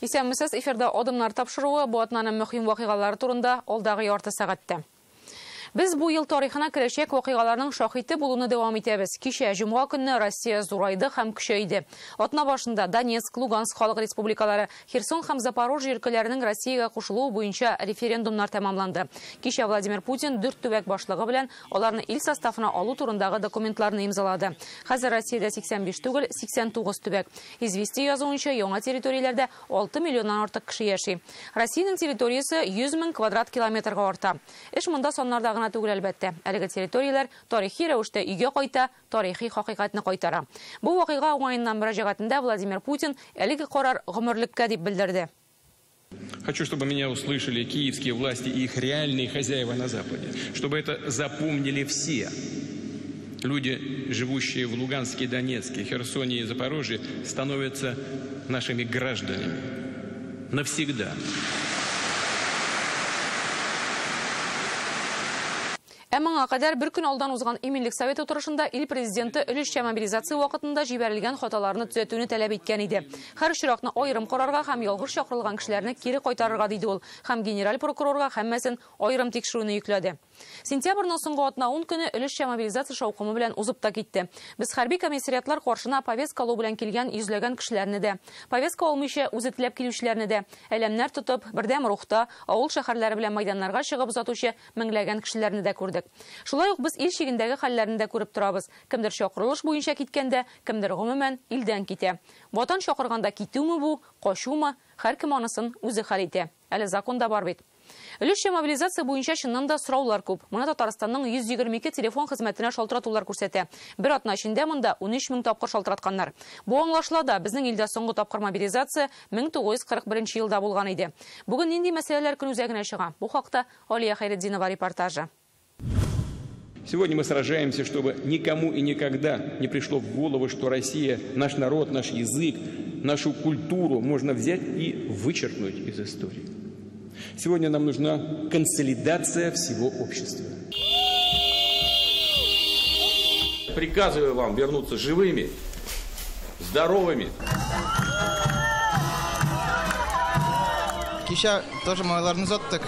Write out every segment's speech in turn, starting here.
Исәнмесез, эфирда адымнар тапшыруы бу атнаның мөһим вакыйгалары турында алдағы ярты сәгатьтә. Biz bu yıl tarixine kirecek vakıgalarının şahidi bulunu devam etəbiz. Kişə Cuma günü Россия зурайды һәм көчәйде. Атна башында Донецк, Луганск халык республикалары, Херсон һәм Запорожье өлкәләренең Россиягә кушылуы буенча референдумнар тәмамланды. Кичә Владимир Путин 4 төбәк башлыгы белән аларны ил составына алу турындагы документларны имзалады. Хәзер Россиядә 85 түгел, 89 төбәк. Известия язуынча яңа территорияләрдә 6 миллионнан артык кеше яши. Россиянең территориясе 100 000 квадрат километрга арта. Эш монда саннардагы түгел әлбәттә. Әлеге территориялар тарихи рәвештә өйгә кайта, тарихи хакыйкатьне кайтара. Бу вакыйга уңаеннан мөрәҗәгатендә Владимир Путин әлеге карар гомерлеккә дип белдерде. Хочу, чтобы меня услышали киевские власти и их реальные хозяева на Западе. Чтобы это запомнили все. Люди, живущие в Луганске, Донецке, Херсоне и Запорожье, становятся нашими гражданами. Навсегда. Әммәңә кадәр бер көн алдан узган Иминлек совет утырышында ил президенты өлешчә мобилизация вакытында җибәрелгән хаталарны төзәтүне таләп иткән иде. Һәр очракны аерым карарга һәм ялгыш чакырылган кешеләрне кире кайтарырга диде ул. Һәм генераль прокурорга һәммәсен аерым тикшерүне йөкләде. Сентябрьнең соңгы атна 10 көне өлешчә мобилизация шаукымы белән узып та китте. Без хәрби комиссариатлар каршына повестка алу белән килгән йөзләгән кешеләрне дә, повестка алмыйча үзе теләп килүчеләрне дә, әлемнәр тотып, бердәм рухта, авыл шәһәрләре белән мәйданнарга чыгып узатучы меңләгән кешеләрне дә күрдек. Шулай ук без ил чигендәге хәлләрне дә күреп торабыз. Кемдер чакырылыш буенча киткәндә, кемдер гомумән илдән китә. Ватан чакырганда китүме бу, качумы, һәркем анысын үзе хәл итә. Әле законда бар бит. Өлешчә мобилизация буенча чыннан да сораулар күп. Моны Татарстанның 122 телефон хезмәтенә шалтыратулар күрсәтә. Бер атна эчендә монда 13 000 тапкыр шалтыратканнар. Бу аңлашыла да безнең илдә соңгы тапкыр мобилизация 1941 елда булган иде. Бүген нинди мәсьәләләр көн үзәгенә чыга? Бу хакта Алия Хайретдинова репортажы. Сегодня мы сражаемся, чтобы никому и никогда не пришло в голову, что Россия, наш народ, наш язык, нашу культуру можно взять и вычеркнуть из истории. Сегодня нам нужна консолидация всего общества. Приказываю вам вернуться живыми, здоровыми. Кичә тоже малайларны заттык.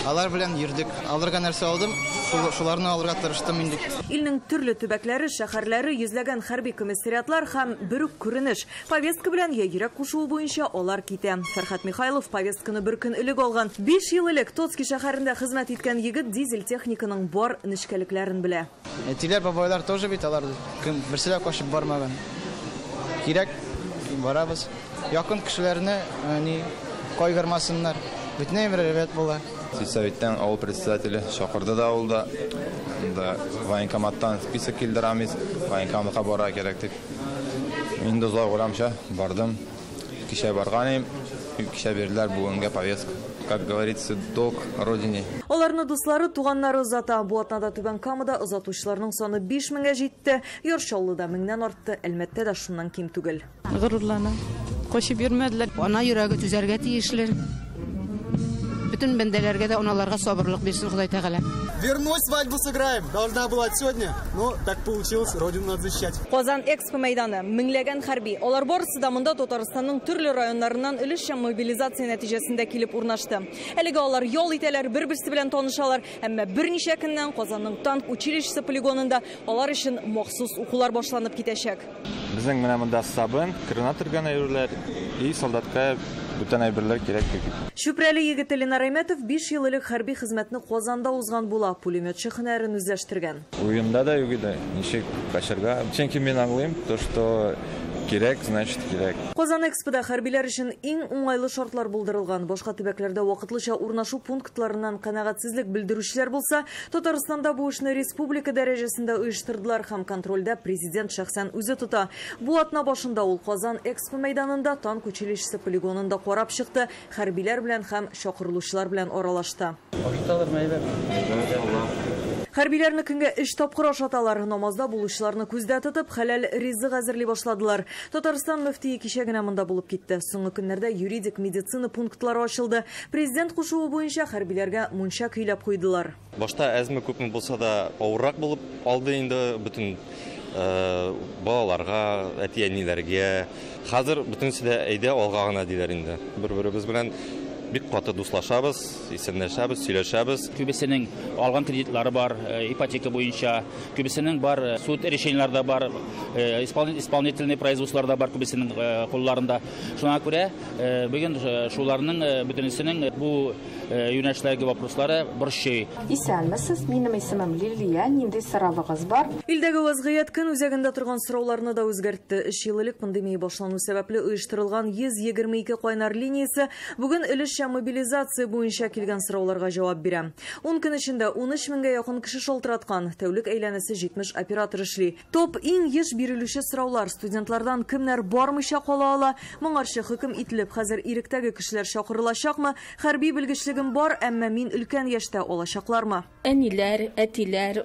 Алар белән йөрдек. Алырга нәрсә алдым, шуларны алырга тырыштым инде. Илнең төрле төбәкләре, шәһәрләре, йөзләгән хәрби комиссариатлар һәм бер үк күренеш. Повестка белән йөрәк кушуы буенча алар китә. Фәрхәт Михайлов повестканы бер көн элек алган. 5 ел элек Тоцки шәһәрендә хезмәт иткән егет дизель техниканың бар нечкәлекләрен белә. Тиләр бабайлар тоже бит алар кем берсенә кашып бармаган. Кирәк барабыз. Якын кешеләрне кайгырмасыннар. Бүтән әмерләр була. Советтен ауыл председателі шақырды да ауылда. Военкоматтан список келдірамыз. Военкоматқа бара керек деп. Мен де ұзақ орамша бардым. Кеше барғаным. Кеше берділер бүгінге повестка. Как говорится, долг родине. Аларны дуслары, туганнары узата. Бу атнада Түбән Камада узатучыларның саны 5 000-гә җитте. Яршаллыда 1000-нән артты. Әлбәттә дә шуннан ким түгел. Горурлана. Кошып йөрмәделәр. Ана йөрәге түзәргә тиешле. Bütün бәндәләргә дә аналарга сабырлык бирсен Ходай Тәгалә. Вернусь, свадьбу сыграем. Должна была сегодня, но так получилось, родину надо защищать. Казан Экспо мәйданы, меңләгән хәрби. Алар барысы да монда Татарстанның төрле районнарыннан өлешчә мобилизация нәтиҗәсендә килеп урнашты. Әлегә алар ял итәләр, бер-берсе белән танышалар, әмма берничә көннән Казанның танк училищесы полигонында алар өчен махсус укулар башланып китәчәк. Безнең менә монда сабын, гранатырга әйберләр и солдатка бүтән әйберләр кирәк. Шүпрәле егет Ленар Әймәтов 5 ел элек хәрби хезмәтне Казанда узган була, пулеметчы һөнәрен үзләштергән. Уенда да югыда, ничек кашырга. Чөнки мен аңлыйм, то что кирәк, значит кирәк. Казан Экспода хәрбиләр өчен иң уңайлы шартлар булдырылган. Башка төбәкләрдә вакытлыча урнашу пунктларыннан канәгатьсезлек белдерүчеләр булса, Татарстанда бу эшне республика дәрәҗәсендә оештырдылар һәм контрольдә президент шәхсән үзе тота. Бу атна башында ул Казан Экспо мәйданында танк училищесы полигонында карап чыкты, хәрбиләр белән һәм чакырылучылар белән аралашты. Хәрбиләрне көнгә 3 тапкыр ашаталар. Намазда булучыларны күздә тотып, хәләл ризык әзерли башладылар. Татарстан мөфтие кичә генә монда булып китте. Соңгы көннәрдә юридик медицина пунктлары ачылды. Президент кушуы буенча хәрбиләргә мунча көйләп куйдылар. Башта әзме күпме булса да авыррак булып алды инде бүтән балаларга, әти-әниләргә. Хәзер бөтенесе дә әйдә алга гына диләр инде. Бер-беребез белән бик каты дуслашабыз, исәнләшәбез, сөйләшәбез. Күбесенең алган кредитлары бар, ипотека буенча, күбесенең бар, суд решениеләрдә бар, исполнительный производстволарда бар күбесенең кулларында. Шуңа күрә бүген шуларның бөтенесенең бу юнәлешләргә вопрослары борчый. Исәнмесез, минем исемем Лилия, нинди сорагыгыз бар? Илдәге вазгыять көн үзәгендә торган сорауларны да үзгәртте. 3 ел элек пандемия башлану сәбәпле оештырылган 122 кайнар линиясе бүген өлешчә мобилизация буенча килгән сорауларга җавап бирә. 10 көн эчендә 13 меңгә якын кеше шалтыраткан, тәүлек әйләнәсе 70 оператор эшли. Топ иң еш бирелүче сораулар студентлардан кемнәр бармыйча кала ала, моңарчы хөкем ителеп, хәзер иректәге кешеләр чакырылачакмы, хәрби белгечлегем бар, әмма мин өлкән яшьтә алачаклармы? Әниләр, әтиләр,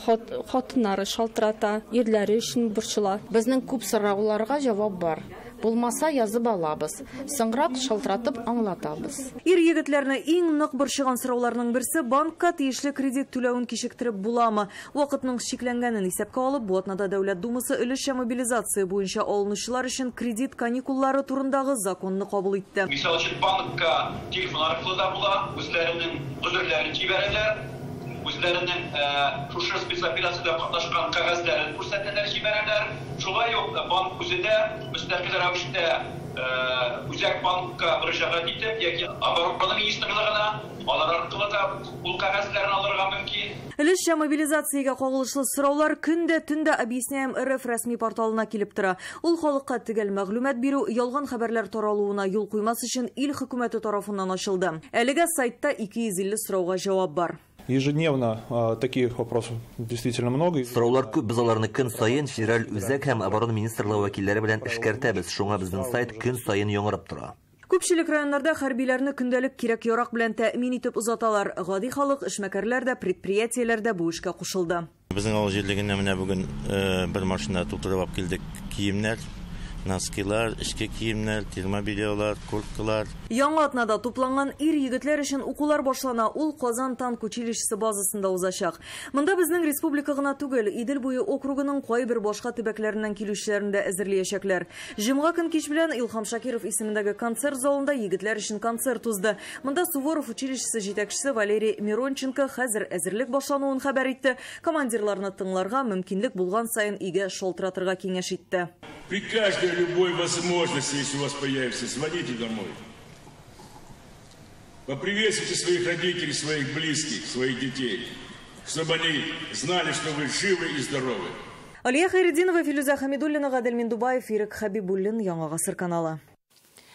хатыннары шалтырата, ирләре өчен борчыла. Безнең күп сорауларга җавап бар. Булмаса язып алабыз. Соңрак шалтыратып аңлатабыз. Ир егетләрне иң нык борчыган сорауларның берсе банкка тиешле кредит түләвен кичектереп буламы? Вакытның шикләнгәнен исәпкә алып, бу атнада Дәүләт Думасы өлешчә мобилизация буенча алынучылар өчен кредит каникуллары турындагы законны кабул итте. Мисал өчен банкка телефон аркылы да була, үзләренең гозерләрен җибәрәләр. Үзләренең шушы спецоперациядә катнашкан кәгазьләрен күрсәтәләр, җибәрәләр. Шулай ук банк үзендә мөстәкыйль рәвештә үзәк банкка мөрәҗәгать итеп, яки оборона министрлыгына алар аркылы да ул кәгазьләрне алырга мөмкин. Өлешчә мобилизациягә кагылышлы сораулар көндә-төндә Объясняем РФ рәсми порталына килеп тора. Ул халыкка төгәл мәгълүмат бирү, ялган хәбәрләр таралуына юл куймас өчен ил хөкүмәте тарафыннан ачылды. Әлегә сайтта 250 сорауга җавап бар. Ежедневно таких вопросов действительно много. Сораулар күп, без аларны көн сайын федераль үзәк һәм оборона министрлыгы вәкилләре белән эшкәртәбез. Шуңа безнең сайт көн сайын яңгырап тора. Күпчелек районнарда хәрбиләрне көндәлек кирәк-ярак белән тәэмин итеп узаталар. Гади халык, эшмәкәрләр дә, предприятиеләрдә бу эшкә кушылды. Безнең авыл җирлегенә менә бүген бер машина тутырып алып килдек киемнәр. Носкилар, эшке киемнәр, термобилялар, курткалар. Яңа атнада тупланган ир егетләр өчен укулар башлана. Ул Казан танк училищесы базасында узачак. Монда безнең республика гына түгел, Идел буе округының кайбер башка төбәкләреннән килүчеләрен дә әзерләячәкләр. Җомга көн кич белән Илхам Шакиров исемендәге концерт залында егетләр өчен концерт узды. Монда Суворов училищесы җитәкчесе Валерий Миронченко хәзер әзерлек башлануын хәбәр итте. Командирларны тыңларга, мөмкинлек булган сайын игә шалтыратырга киңәш итте. При каждой любой возможности, если у вас появится, звоните домой. Поприветствуйте своих родителей, своих близких, своих детей, чтобы они знали, что вы живы и здоровы. Алия Хайреддинова, Филюза Хамидуллина, Гадел Миндубаев, Ирек Хабибуллин, Яңа Гасыр каналы.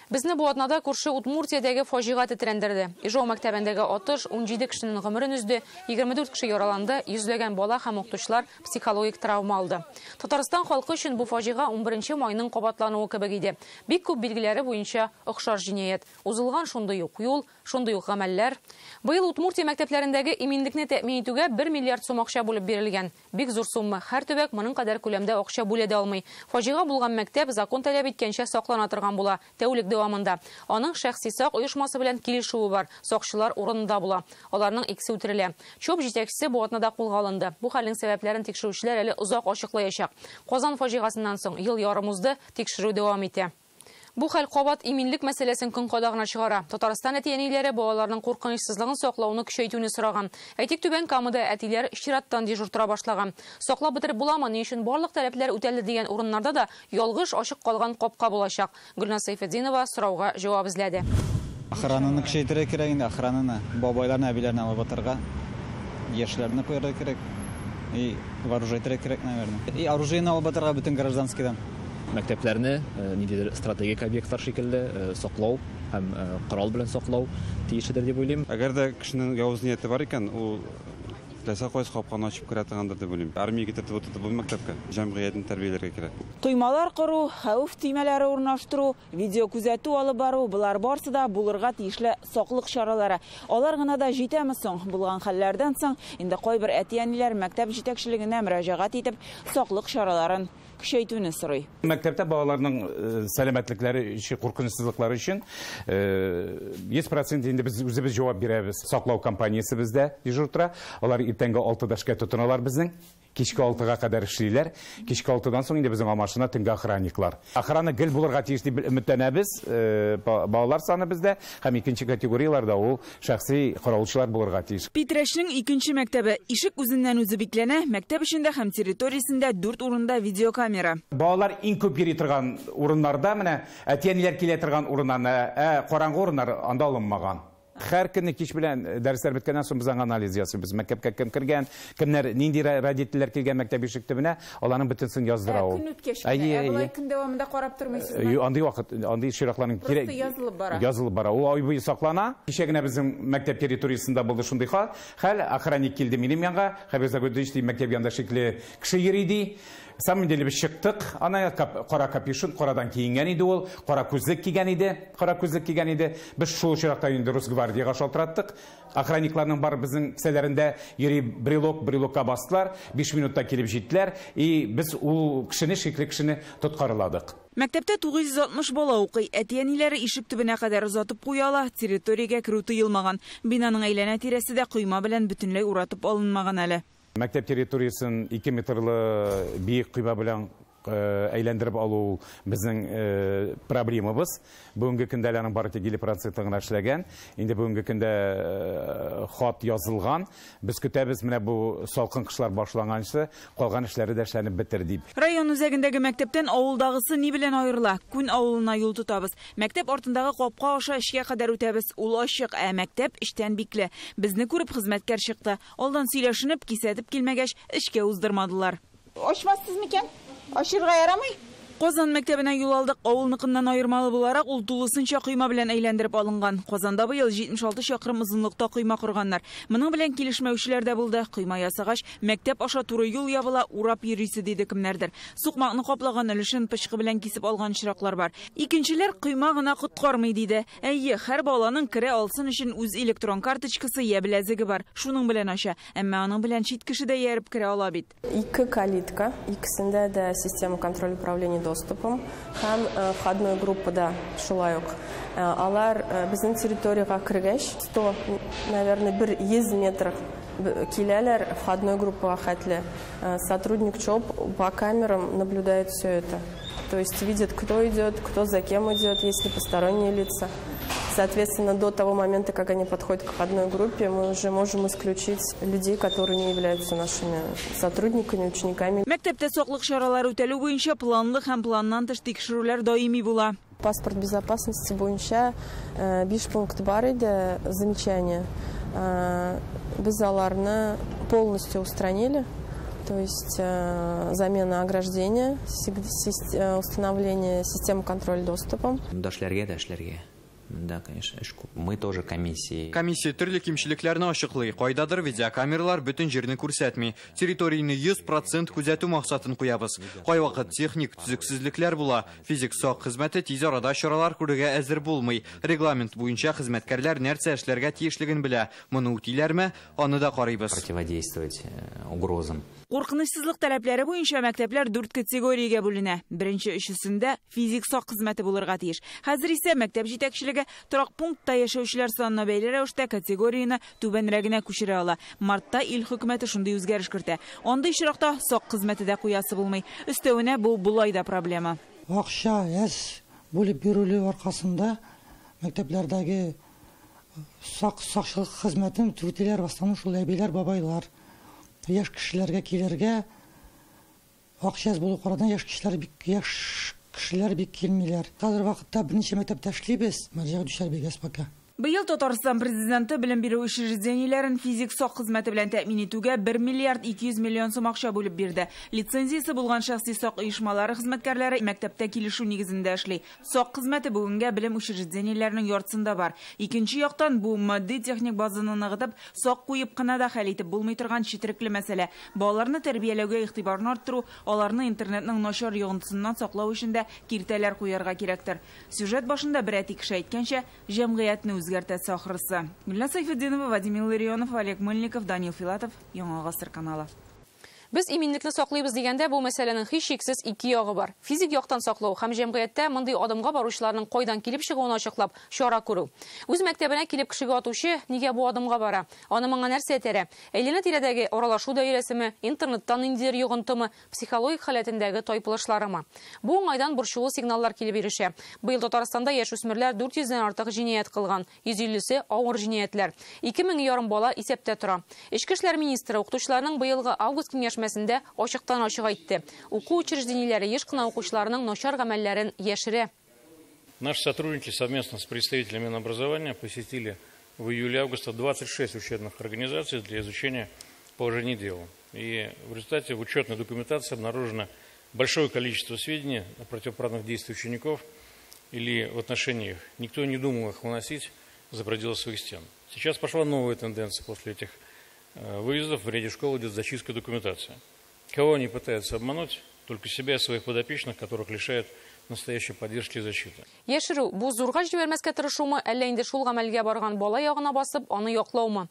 Безне бу атнада күрше Удмуртиядәге фаҗига тетрәндерде. Ижау мәктәбендәге атыш 17 кешенең гомерен үзде, 24 кеше яраланды, йөзләгән бала һәм укытучылар психологик травма алды. Татарстан халкы өчен бу фаҗига 11 майның кабатлануы кебек иде. Бик күп билгеләре буенча охшаш җинаять. Узылган шундый ук юл, шундый ук гамәлләр. Быел Удмуртия мәктәпләрендәге иминлекне тәэмин итүгә 1 миллиард сум акча бүлеп бирелгән. Бик зур сумма. Һәр төбәк моның кадәр күләмдә акча бүлә дә алмый. Фаҗига булган мәктәп закон таләп иткәнчә саклана торган була. Тәүлек дәвамында. Аның шәхси сак оешмасы белән килешүе бар. Сакчылар урынында була. Аларның икесе үтерелә. ЧОП җитәкчесе бу атнада кулга алынды. Бу хәлнең сәбәпләрен тикшерүчеләр әле озак ачыклаячак. Казан фаҗигасыннан соң ел ярым узды, тикшерү дәвам итә. Бу хәл кабат иминлек мәсьәләсен көн кадагына чыгара. Татарстан әти-әниләре балаларның куркынычсызлыгын саклауны көчәйтүне сораган. Әйтик, Түбән Камада әтиләр чираттан дежур тора башлаган. Саклап бетереп буламы, ни өчен барлык таләпләр үтәлде дигән урыннарда да ялгыш ачык калган капка булачак. Гөлназ Сайфетдинова сорауга җавап эзләде. Охрананы көчәйтергә кирәк инде, охрананы, бабайларны, әбиләрне алып батырга, яшьләрне куярга кирәк. И вооружение кирәк, наверное. И оружиены алып батырга бөтен гражданскийдан. Мәктәпләрне ниндидер стратегик объектлар шикелле саклау һәм корал белән саклау тиешедер дип уйлыйм. Әгәр дә кешенең явыз нияте бар икән, ул теләсә кайсы капканы ачып керә торгандыр дип уйлыйм. Армиягә китеп утырды бу мәктәпкә, җәмгыятьне тәрбияләргә кирәк. Тоймалар кору, хәвеф төймәләре урнаштыру, видео күзәтү алып бару, булар барсы да булырга тиешле саклык чаралары. Алар гына да җитәме соң? Булган хәлләрдән соң инде кайбер әти-әниләр мәктәп җитәкчелегенә мөрәҗәгать итеп саклык чараларын көчәйтүне сорый. Мәктәптә балаларның сәламәтлекләре өчен, куркынычсызлыклары өчен 100% инде без үзебез җавап бирәбез. Саклау компаниясе бездә дежур тора. Алар иртәнге 6-да эшкә тотыналар безнең. кичке 6-га кадәр эшлиләр. Кичке 6-дан соң инде безнең машина төнге охранниклар. Охрана гел булырга тиеш дип өметләнәбез. Балалар саны бездә һәм икенче категорияларда ул шәхси караучылар булырга тиеш. Питрәшнең икенче мәктәбе ишек үзеннән үзе бикләнә. Мәктәп эчендә һәм территориясендә 4 урында видеокамера. Балалар иң күп йөри торган урыннарда менә әтиәниләр килә торган урыннарны, караңгы урыннар анда алынмаган. Һәр көнне кич белән дәресләр беткәннән соң без анализ ясыйбыз. Мәктәпкә кем кергән, кемнәр нинди родительләр килгән мәктәп ишек төбенә, аларның бөтенсен яздыра ул. Көн үткәч, булай көн дәвамында карап тормыйсызмы? Андый вакыт, андый чиракларның кирәк язылып бара. Ул ай буе саклана. Кичә генә безнең мәктәп территориясендә булды шундый хәл. Хәл охранник килде минем янга. Хәбер Загудович мәктәп янында шикле кеше йөри ди. Самым деле biz чыктык. Ана кара капюшон, карадан киенгән иде ул, кара күзлек кигән иде. Без шул чиракта инде Росгвардиягә шалтыраттык. Охранникларның бар безнең кесәләрендә йөри брелокка бастылар. 5 минутта килеп җиттеләр. И без ул кешене, шикле кешене тоткарладык. Мәктәптә 960 бала укый. Әтиәниләре ишек төбенә кадәр озатып куяла. Территориягә керү тыелмаган. Бинаның әйләнә тирәсе дә койма белән бөтенләй уратып алынмаган әле. Мәктәп территориясын 2 метрлы биек койма белән әйләндереп алу безнең проблемабыз. Бүгенге көндә аның бары 50% гына эшләгән. Инде бүгенге көндә хат язылган. Без көтәбез менә бу салкын кышлар башланганчы, калган эшләре дә эшләнеп бетер дип. Район үзәгендәге мәктәптән авылдагысы ни белән аерыла? Күн авылына юл тотабыз. Мәктәп артындагы капка аша эшкә кадәр үтәбез. Ул ачык, мәктәп эштән бикле. Безне күреп хезмәткәр чыкты. Алдан сөйләшенеп, кисәтеп килмәгәч, эшкә уздырмадылар. Ачмассыз микән? Ашырга ярамый? Казан мәктәбенә юл алдык. Авылныкыннан айырмалы буларак ул тулысынча койма белән әйләндереп алынган. Казанда быел 76 чакрым озынлыкта койма корганнар. Моның белән килешмәүчеләр дә булды. Койма ясагач, мәктәп аша туры юл ябыла, урап йөрисе диде кемнәрдер. Сукмакны каплаган өлешен пычкы белән кисеп алган чираклар бар. Икенчеләр койма гына коткармый диде. Әйе, һәр баланың керә алсын өчен үз электрон карточкасы я беләзеге бар. Шуның белән аша. Әмма аның белән чит кеше дә ярып керә ала бит. Ике калитка, икесендә дә система контроля управления доступом һәм входной группада шулай ук. Алар безнең территорияга кергәч 100, наверное, 100 метр киләләр входной группага хәтле. Сотрудник ЧОП по камерам наблюдает все это. То есть видит, кто идет, кто за кем идет, если посторонние лица. Соответственно, до того момента, как они подходят к входной группе, мы уже можем исключить людей, которые не являются нашими сотрудниками, учениками. Мәктәптә саклык чаралары үтәлү буенча планлы һәм планнан тыш тикшерүләр даими була. Паспорт безопасности буенча 5 пункт бар иде, замечания. Без аларны полностью устранили. То есть замена ограждения, установление системы контроля доступом. Дашләргә. Да, конечно, мы тоже комиссии. Комиссия төрле кимчелекләрне ачыклый. Кайдадыр видеокамералар бөтен җирне күрсәтми. Территорияны 100% күзәтү максатын куябыз. Кайвакыт техник төзексезлекләр була. Физик сак хезмәте тиз арада чаралар күрергә әзер булмый. Регламент буенча хезмәткәрләр нәрсә эшләргә тиешлеген белә. Моны үтиләрме? Аны да карыйбыз. Противодействовать угрозам. Куркынычсызлык таләпләре буенча мәктәпләр 4 категориягә бүленә. Беренче өчесендә физик сак хезмәте булырга тиеш. Хәзер исә мәктәп җитәкчелеге торак пунктта яшәүчеләр санына бәйле рәвештә категорияны түбәнрәгенә күчерә ала. Мартта ил хөкүмәте шундый үзгәреш кертә. Андый чиракта сак хезмәте дә куясы булмый. Өстәвенә бу булай да проблема. Акча яз бүлеп бирүле аркасында мәктәпләрдәге сакчылык хезмәтен түтеләр бастаны шул әбиләр, бабайлар. Яш кешеләргә килергә акчас булу карадан яш кешеләр бик килмиләр. Хәзер вакытта берничә мәктәптә эшлибез. Мәҗәгъ düşәр бигәс пока. Быел Татарстан президенты белем бирү учреждениеләрен физик сак хезмәте белән тәэмин итүгә 1 миллиард 200 миллион сум акча бүлеп бирде. Лицензиясе булган шәхси сак оешмалары хезмәткәрләре мәктәптә килешү нигезендә эшли. Сак хезмәте бүгенгә белем учреждениеләренең яртысында бар. Икенче яктан бу матди техник базаны ныгытып, сак куеп кына да хәл итеп булмый торган четерекле мәсьәлә. Балаларны тәрбияләүгә игътибарны арттыру, аларны интернетның начар йогынтысыннан саклау өчен дә киртәләр куярга кирәктер. Сюжет башында бер әти кеше әйткәнчә, җәмгыятьне үзгәртәсе ахрысы. Гүлназ Сайфетдинова, Вадим Илларионов, Олег Мыльников, Данил Филатов, Яңа Гасыр каналы. Біз иминлекне саклыйбыз дигәндә, бу мәсьәләнең һичшиксез ике ягы бар. Физик яктан саклау һәм җәмгыятьтә мондый адымга баручыларның кайдан килеп чыгуын ачыклап, чара күрү. Үз мәктәбенә килеп кешегә атучы нигә бу адымга бара? Аны моңа нәрсә этәрә? Әйләнә-тирәдәге аралашу даирәсеме, интернеттан ниндидер йогынтымы, психологик халәтендәге тайпылышларымы? Бу уңайдан борчулы сигналлар килеп ирешә. Быел Татарстанда яшүсмерләр 400-дән артык җинаять кылган, 150-се авыр җинаятләр. 2000 бала исәптә тора. Эчке эшләр министры укытучыларның быелгы август киңәшмәсендә ачыктан ачык әйтте. Уку учреждениеләре еш кына укучыларның начар гамәлләрен яшерә. Наши сотрудники совместно с представителями Минобразования посетили в июле-августе 26 учебных организаций для изучения положений дела. И в результате в учетной документации обнаружено большое количество сведений о противоправных действиях учеников или в отношении их. Никто не думал их выносить за пределы своих стен. Сейчас пошла новая тенденция после этих выездов. В ряде школ идет зачистка документации. Кого они пытаются обмануть? Только себя и своих подопечных, которых лишают настоящей поддержки и защиты. Яшеру бу зурга җибәрмәскә тырышумы, әллә инде шул гамәлгә барган бала ягына басып, аны яклаумы?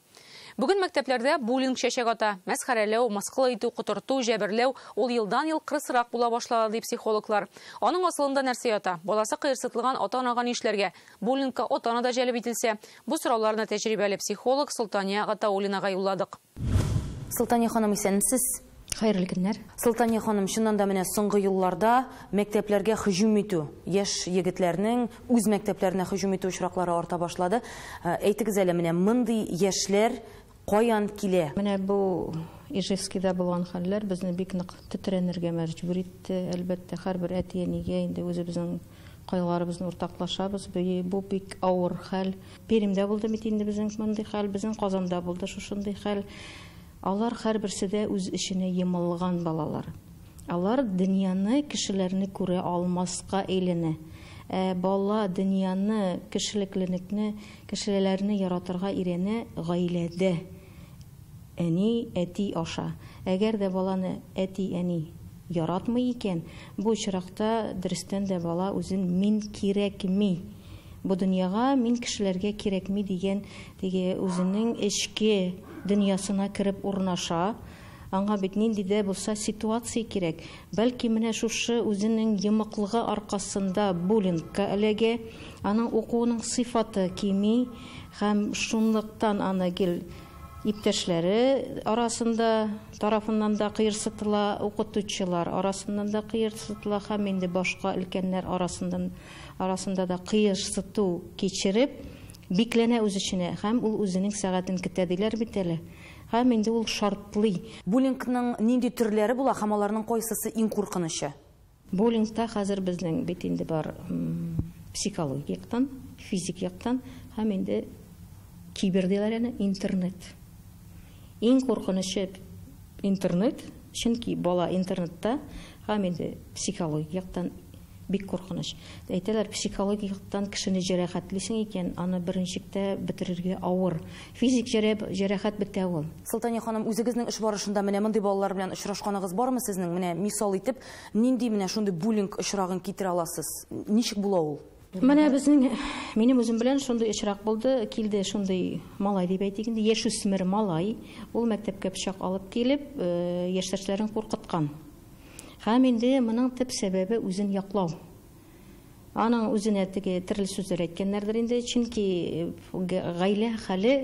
Бүген мәктәпләрдә буллинг чәчәк ата, мәсхәрәләү, мыскыл итү, котырту, җәберләү ул елдан-ел кырысрак була башлады ди психологлар. Аның асылында нәрсә ята? Баласы кыерсытылган ата-анага нишләргә? Буллингка ата-ана да җәлеп ителсә, бу сорауларны тәҗрибәле психолог Солтания Гатауллинага юлладык. Солтания ханым, исәнсез? Хәерле көннәр. Солтания ханым, шуннан да менә соңгы елларда мәктәпләргә һөҗүм итү, яшь егетләрнең үз мәктәпләренә һөҗүм итү очраклары арта башлады. Әйтегез әле, менә мондый яшьләр каян килә? Менә бу Ижевскида булган хәлләр безне бик нык тетрәнергә мәҗбүр итте. Әлбәттә, һәрбер әти-әнигә инде үзебезнең кайгыларыбызны уртаклашабыз. Бу бик авыр хәл. Пермдә булды бит инде безнең мондый хәл, безнең Казанда булды шушындый хәл. Алар һәрберсе дә үз эшенә йомылган балалар. Алар дөньяны, кешеләрне күрә алмаска әйләнә. Бала дөньяны, кешелекленекне, кешеләрне яратырга иренә гаиләдә. Әни, әти аша. Әгәр дә баланы әти, әни яратмый икән, бу очракта дөрестән дә бала үзен мин кирәкми. Бу дөньяга мин кешеләргә кирәкми дигән теге үзенең эчке дөньясына кирип урнаша. Аңа бит нинди дә булса ситуация кирәк. Бәлки менә шушы үзенең йомыклыгы аркасында буллингка эләгә, аның укуының сыйфаты кими һәм шунлыктан аны гел иптәшләре арасында тарафыннан да кыерсытыла, укытучылар арасыннан да кыерсытыла һәм инде башка өлкәннәр арасында да кыерсыту кичереп бикләнә үз эченә һәм ул үзенең сәгатен көтә диләр бит әле. Һәм инде ул шартлый. Буллингның нинди төрләре була һәм аларның кайсысы иң куркынычы? Буллингта хәзер безнең бит инде бар психологик яктан, физик яктан һәм инде кибердәләрне интернет. Иң куркынычы интернет, чөнки бала интернетта һәм инде психологик яктан бик куркыныч. Әйтәләр, психологик яктан кешене җәрәхәтлисең икән, аны беренчектә бетерергә авыр. Физик җәрәхәт бетә ул. Солтания ханым, үзегезнең эш барышында менә мондый балалар белән очрашканыгыз бармы сезнең? Менә мисал итеп, нинди менә шундый буллинг очрагын китерә аласыз? Ничек була ул? Менә минем үзем белән шундый очрак булды, килде шундый малай дип әйтик инде, яшүсмер малай, ул мәктәпкә пычак алып килеп, яшьтәшләрен куркыткан. Һәм инде моның төп сәбәбе үзен яклау. Аның үзенә теге төрле сүзләр әйткәннәрдер инде, чөнки гаилә хәле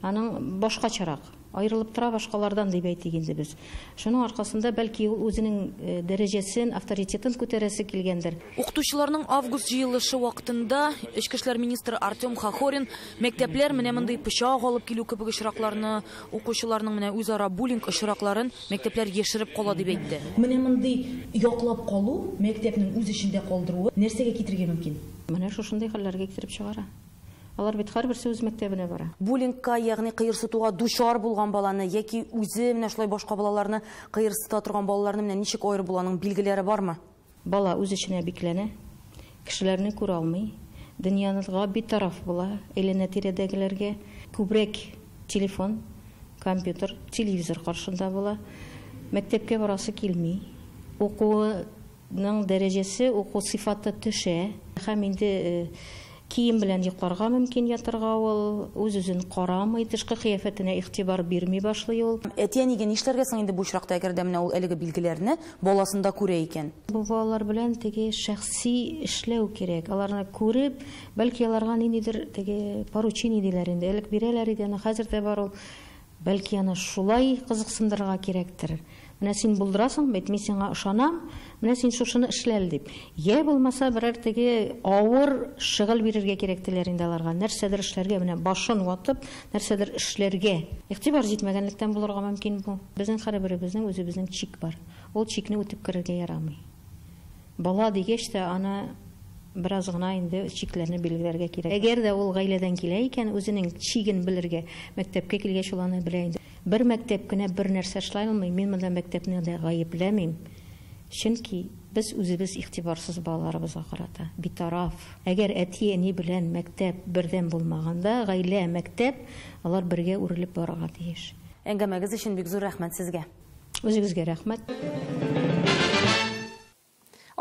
аның башкачарак, аерылып тора башкалардан дип әйтик инде без. Шуның аркасында бәлки ул үзенең дәрәҗәсен, авторитетын күтәрәсе килгәндер. Укытучыларның август җыелышы вакытында Эчке эшләр министры Артем Хохорин мәктәпләр менә мондый пычак алып килү кебек очракларны, укучыларның менә үзара буллинг очракларын мәктәпләр яшереп кала дип әйтте. Менә мондый яклап калу, мәктәпнең үз эчендә калдыруы нәрсәгә китергә мөмкин? Менә шушындый хәлләргә китереп чыгара. Алар бит һәрберсе үз мәктәбенә бара. Буллингка, ягъни кыерсытуга дучар булган баланы яки үзе менә шулай башка балаларны кыерсыта торган балаларны менә ничек аерып буланың билгеләре бармы? Бала үз эченә бикләнә, кешеләрне күрә алмый, дөньяга битараф була, әйләнә-тирәдәгеләргә күбрәк телефон, компьютер, телевизор каршында була, мәктәпкә барасы килми, укуның дәрәҗәсе, уку сыйфаты төшә, һәм инде киім белән йокларга мөмкин ятырга, ул үз-үзен карамый, тышкы кыяфәтенә игътибар бирми башлый ул. Әтиәнигә нишләргә соң инде бу очракта, әгәр дә менә ул әлеге билгеләрне баласында күрә икән? Бу балалар белән теге шәхси эшләү кирәк. Аларны күреп, бәлки аларга ниндидер теге поручение диләр инде. Элек бирәләр иде, хәзер дә бар ул. Бәлки аны шулай кызыксындырырга кирәктер. Менә син булдырасың, бит мин сиңа ышанам, менә син шушыны эшләл дип. Я булмаса берәр теге авыр шөгыль бирергә кирәктеләр инде аларга. Нәрсәдер эшләргә, менә башын ватып, нәрсәдер эшләргә. Игътибар җитмәгәнлектән булырга мөмкин бу. Безнең һәрберебезнең үзебезнең чик бар. Ул чикне үтеп керергә ярамый. Бала дигәч тә аны biraz гына инде чикләрне билгеләргә кирәк. Әгәр дә ул гаиләдән килә икән, үзенең чиген белергә, мәктәпкә килгәч ул аны белә инде. Бер мәктәп кенә бер нәрсә эшләй алмый, мин монда мәктәпне дә гаепләмим. Чөнки без үзебез игътибарсыз балаларыбызга карата, битараф. Әгәр әти-әни белән мәктәп бердән булмаганда, гаилә, мәктәп, алар бергә үрелеп барырга тиеш. Әңгәмәгез өчен бик зур рәхмәт сезгә. Үзегезгә рәхмәт.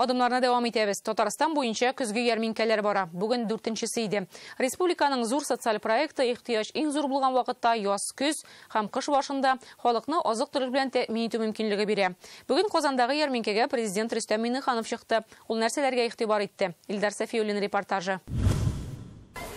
Адымларына дәвам итәбез. Татарстан буенча көзге ярминкәләр бара. Бүген 4-нчесе иде. Республиканың зур социаль проекты ихтыяҗ иң зур булган вакытта яз, көз һәм кыш башында халыкны азык-төлек белән тәэмин итү мөмкинлеге бирә. Бүген Казандагы ярминкәгә президент Рөстәм Миңнеханов чыкты. Ул нәрсәләргә игътибар итте? Илдар Сафиуллин репортажы.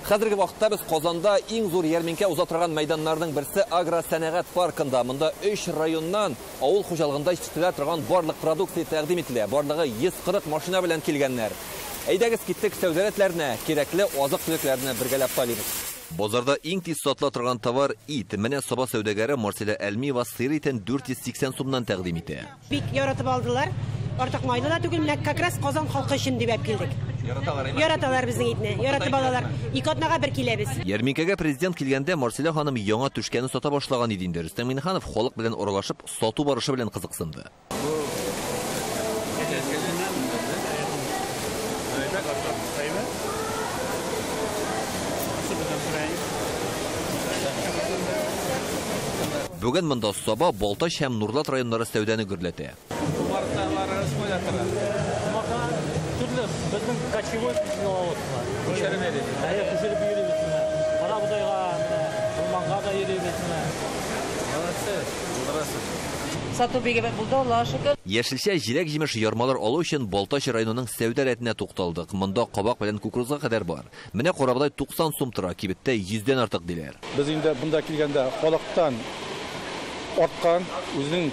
Хәзерге вакытта без Казанда иң зур ярминкә уза торган мәйданнарның берсе агросәнәгать паркында. Монда 3 районнан авыл хуҗалыгында җитештерелә торган барлык продукция тәкъдим ителә. Барлыгы 140 машина белән килгәннәр. Әйдәгез киттек сәүдәләтләренә, кирәкле азык-төлекләрне бергәләп талыйбыз. Базарда иң тиз сатыла торган товар ит. Менә саба сәүдәгәре Марселя Әлмиева сыер итен 480 сумнан тәкъдим итә. Бик яратып алдылар. Артык майлы да түгел, менә как раз Казан халкы өчен дип килдек. Яраталар безнең итне, яратып алалар. 2 атнага бер киләбез. Ярминкәгә президент килгәндә Марселя ханым яңа түшкәне сата башлаган иде инде. Рөстәм Миңнеханов халык белән аралашып, сату барышы белән кызыксынды. Бүген монда Саба, Балтач һәм Нурлат районнары сәүдәне гөрләтә. Яшелчә җиләк җимеш ярмалар алу өчен Балтач районының сәүдә рәтенә тукталдык. Монда кабак белән кукурузга кадәр бар. Менә корабыдай 90 сум тора, кибеттә 100дән артык диләр. Без инде монда килгәндә халыктан арткан, үзенең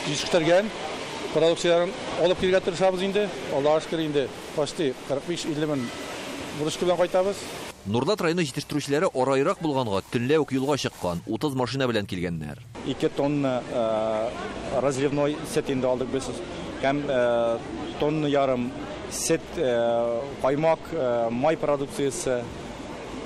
җитештерген продукцияләрен алып килгән тырышабыз инде. Аллаһка шөкер инде почти 45-50 мең бурычка белән кайтабыз. Нурлат районы җитештерүчеләре арайрак булганга төнлә үк юлга чыккан, 30 машина белән килгәннәр. 2 тонна разливной сет инде алдык без. Һәм тонна ярым сет каймак, май продукциясе,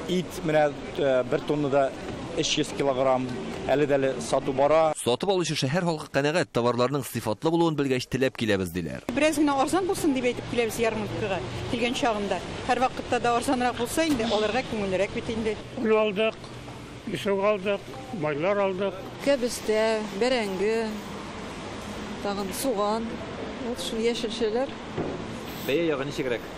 ит менә 1 тоннада 300 килограмм әле сату бара. Сатып алучы шәһәр халкы канәгать, товарларның сыйфатлы булуын белгәч теләп киләбез диләр. Бераз гына арзан булсын дип әйтеп киләбез ярминкәгә килгән чагында. Һәр вакытта да арзанрак булса инде, аларга күңеллерәк бит инде. Ул алдык, ишек алдык, майлар алдык. Кәбестә, бәрәңге, тагын суган, вот шу яшелчәләр. Бәя ягы ничегрәк?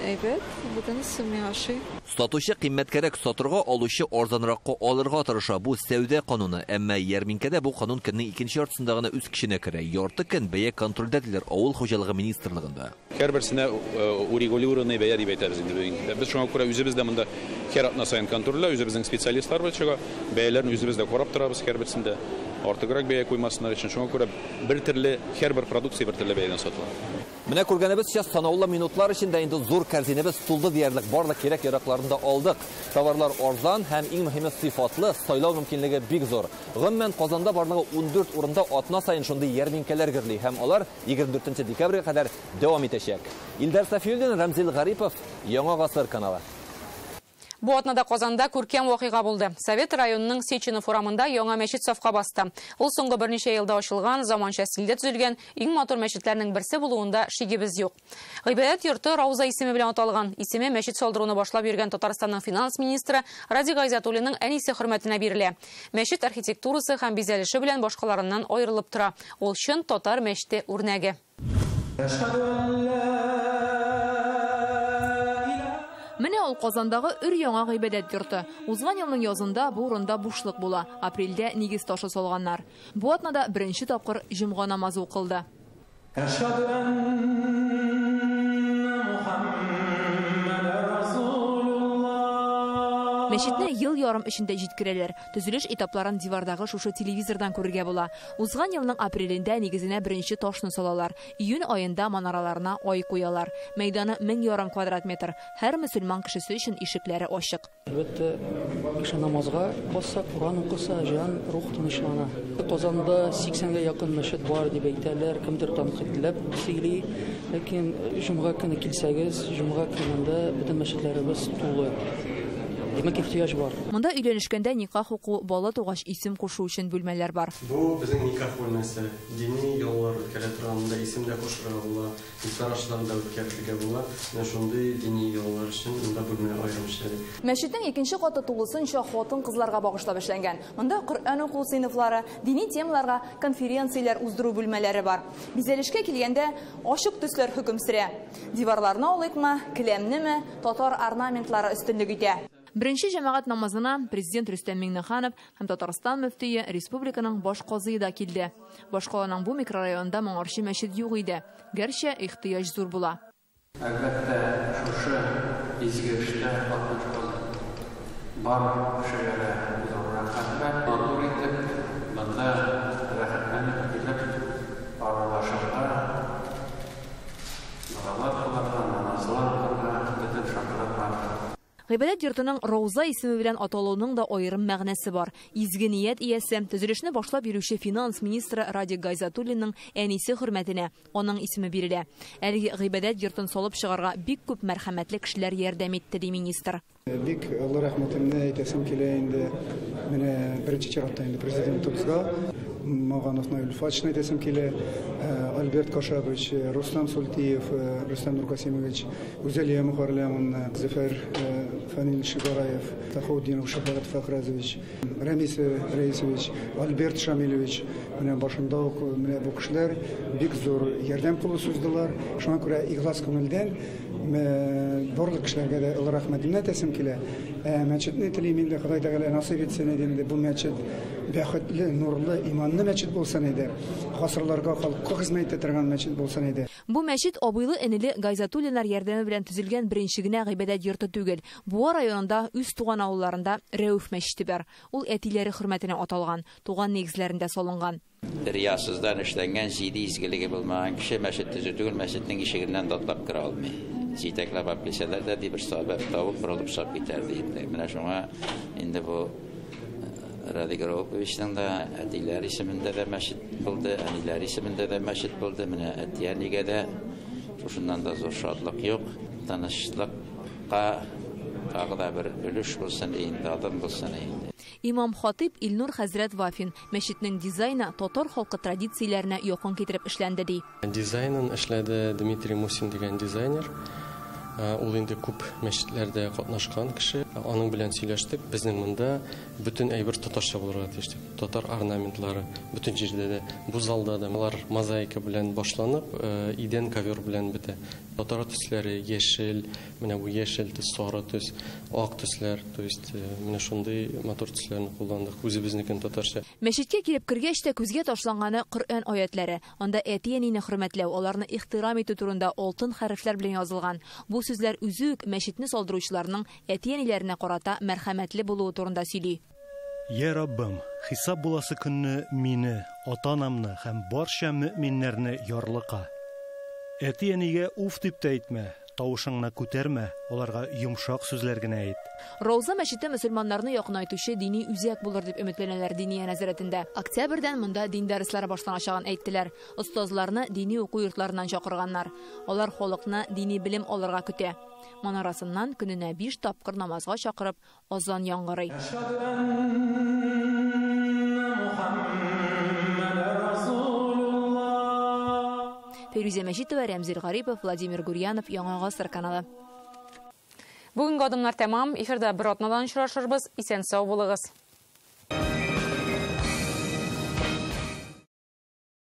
Әйбәт, бүтән сумма ашый. Сатучы кыйммәткәрәк сатырга, алучы арзанракка алырга тырыша. Бу сәүдә кануны, әмма ярминкәдә бу канун көннең 2нче яртысында гына үз көченә керә. Ярты көн бәя контрольдә диләр авыл хуҗалыгы министрлыгында. Һәрберсенә урегулированный бәя дип әйтәбез инде. Без шуңа күрә үзебездә монда һәр атна саен контрольлә, үзебезнең специалистлар бар чыга. Бәяләрне үзебездә карап торабыз һәрберсендә. Артыграк бәя куймасыннар өчен шуңа күрә бер төрле һәрбер продукция бер төрле бәядән сатыла. Менә күргәнебезчә санаулы минутлар эчендә инде зур кәрзинебез тулды диярлек барлык кирәк-яракларында алдык. Товарлар арзан һәм иң мөһиме сыйфатлы, сайлау мөмкинлеге бик зур. Гомумән Казанда барлыгы 14 урында атна саен шундый ярминкәләр гөрли һәм алар 24 декабрьгә кадәр дәвам итәчәк. Илдар Сафиуллин, Рамзил Гарипов, Яңа гасыр каналы. Бу атнада Казанда күркәм вакыйга булды. Совет районының Сеченов урамында яңа мәчет сафка басты. Ул соңгы берничә елда ачылган, заманча стильдә төзелгән иң матур мәчетләрнең берсе булуында шигебез юк. Гыйбадәт йорты Рауза исеме белән аталган. Исеме мәчет салдыруны башлап йөргән Татарстанның финанс министры Ради Гайзатуллинның әнисе хөрмәтенә бирелә. Мәчет архитектурасы һәм бизәлеше белән башкаларыннан аерылып тора. Ул чын татар мәчете үрнәге. Менә ул Казандагы өр-яңа гыйбадәт йорты. Узган елның язында бу урында бушлык була. Апрельдә нигез ташы салганнар. Бу атнада беренче тапкыр җомга намазы укылды. Мәчетне ел ярым эчендә җиткерәләр. Төзелеш этапларын дивардагы шушы телевизордан күрергә була. Узган елның апрелендә нигезенә беренче ташны салалар. Июнь аенда манараларына ай куялар. Мәйданы 1000 квадрат метр. Һәр мөселман кешесе өчен ишекләре ачык. Әлбәттә, кеше намазга басса, Кур'ан укыса, җан, рух тынычлана. Казанда 80-гә якын мәчет бар дип әйтәләр, кемдер тәнкыйтьләп сөйли. Ләкин җомга көне килсәгез, җомга көнендә бөтен мәчетләребез тулы. Демәк, ихтыяҗ бар. Монда өйләнешкәндә никах уку, бала тугач исем кушу өчен бүлмәләр бар. Бу безнең никах бүлмәсе. Дини яллар үткәрә торганда исемдә кушырга була, ифтарашларда да үткәрергә була. Менә шундый дини яллар өчен монда бүлмә аерым эшләре. Мәчетнең икенче каты тулысынча хатын-кызларга багышлап эшләнгән. Монда Коръән уку сыйныфлары, дини темаларга конференцияләр уздыру бүлмәләре бар. Бизәлешкә килгәндә ачык төсләр хөкем сөрә. Диварларны алыкмы, келәмнеме, татар орнаментлары өстенлек итә. Беренче җәмәгать намазына президент Рөстәм Миңнеханов һәм Татарстан мөфтие республиканың баш казые да килде. Башкаланың бу микрорайонда моңарчы мәчет юк иде. Гәрчә ихтыяҗ зур була. Әлбәттә, шушы изге эштә катнашкан бар кешеләргә зур рәхмәт. Матур итеп, монда рәхмәт килеп аралашырга, намазларга, бөтен шартлар бар. Гыйбадәт йортының Рауза исеме белән аталуының да аерым мәгънәсе бар. Изге ният иясе, төзелешне башлап йөрүче финанс министры Радик Гайзатуллинның әнисе хөрмәтенә аның исеме бирелә. Әлеге гыйбадәт йортын салып чыгарга бик күп мәрхәмәтле кешеләр ярдәм итте, ди министр. Бик Алла рәхмәтенә әйтәсем килә инде. Менә беренче чиратта инде президентыбызга Маганов Наил Фатшны әйтәсем килә, Альберт Кашабович, Рустам Султиев, Рустам Нуркасимович, Гүзәлия Мухарлямовна, Зөфәр Фанил Шибараев, Тахауддинов Шафагат Фахразович, Рамис Раисович, Альберт Шамилович, менә башында ук менә бу кешеләр бик зур ярдәм кулы суздылар. Шуңа күрә ихлас күңелдән барлык кешеләргә дә Алла рәхмәтен әйтәсем килә. Мәчетне телим инде Ходай Тәгалә насыйп итсен инде бу мәчет бәхетле, нурлы, иманлы мәчет булсын иде. Гасырларга халыкка хезмәт итә торган мәчет булсын иде. Бу мәчет абыйлы энеле Гайзатуллиннар ярдәме белән төзелгән беренче генә гыйбадәт йорты түгел. Буа районында үз туган авылларында Рәүф мәчете бар. Ул әтиләре хөрмәтенә аталган, туган нигезләрендә салынган. Риясыздан эшләнгән җиде изгелеге булмаган кеше мәчет төзү түгел, мәчетнең ишегеннән дә атлап кера алмый. Җитәкләп алып килсәләр дә бер сабак тавык борылып чыгып китәрде инде. Менә шуңа инде бу Радик Гайзатуллинның да әтиләре исемендә дә мәчет булды, әниләре исемендә дә мәчет булды. Менә әтиянигә дә шушыннан да зур шатлык юк. Танышлыкка тагы да бер өлеш булсын инде, адым булсын инде. Имам Хатиб Илнур хәзрәт Вафин мәчетнең дизайны татар халкы традицияләренә якын китереп эшләнде ди. Дизайнын эшләде Дмитрий Мусин дигән дизайнер. Ул инде күп мәчетләрдә катнашкан кеше. Аның белән сөйләштек. Безнең монда бөтен әйбер татарча булырга тиеш. Татар орнаментлары бөтен җирдә дә, бу залда да алар мозаика белән башланып, идән ковер белән бетә. Татар төсләре яшел, менә бу яшел төс, сары төс, ак төсләр, то есть менә шундый матур төсләрне кулландык. Үзебезнекен татарча. Мәчеткә килеп кергәч тә күзгә ташланганы Коръән аятләре. Анда әти-әнине хөрмәтләү, аларны ихтирам итү турында алтын хәрефләр белән язылган. Бу сүзләр үзе үк мәчетне салдыручыларның әти-әниләренә карата мәрхәмәтле булуы турында сөйли. Я Раббым, хисап буласы көнне мине, ата-анамны һәм барча мөэминнәрне ярлыка. Әти-әнигә уф дип тә әйтмә, тавышыңны күтәрмә, аларга йомшак сүзләр генә әйт. Рауза мәчете мөселманнарны якынайтучы дини үзәк булыр дип өметләнәләр Диния нәзарәтендә. Октябрьдән монда дин дәресләре башланачагын әйттеләр. Остазларны дини уку йортларыннан чакырганнар. Алар халыкны дини белем алырга көтә. Манарасыннан көненә 5 тапкыр намазга чакырып, азан яңгырый. Фируза Мәҗитова, Рәмзил Гарипов, Владимир Гурьянов, Яңа Гасыр каналы. Бүгенге адымнар тәмам. Эфирда бер атнадан очрашырбыз. Исән сау булыгыз.